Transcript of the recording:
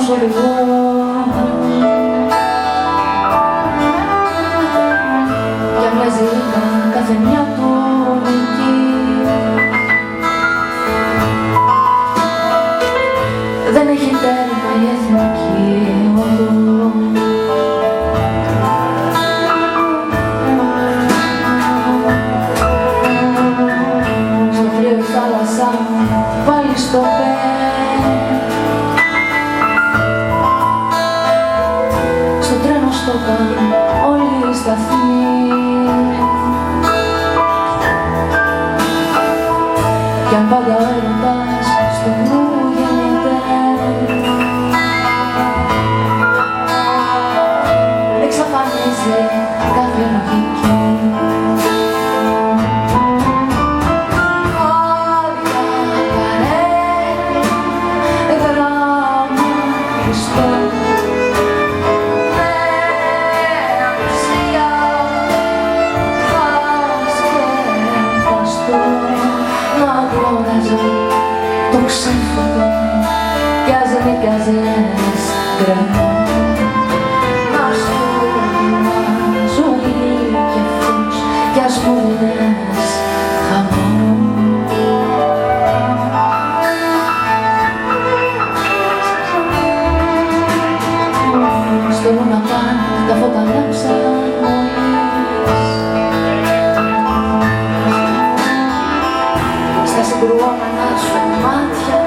μας οδηγούν για μια ζήλικα κάθε μια του νική. Δεν έχει τέρμα η εθνική οδού. Στο κρύο η θάλασσα πάλι στο στο τρένο στο καν όλοι οι σταθμοί. Κι αν πάντα ο έρωτας στο νου γεννιέται, εξαφανίζει κάθε λογική. Το ξύφωτο κι ας δεν μοιάζες κρεμό. Να σου ζωή και φως κι ας μου δίνες χαμό. Στο λούνα παν τα φώτα λάμψαν μόλις. Στα συγκρουόμενα σου μάτια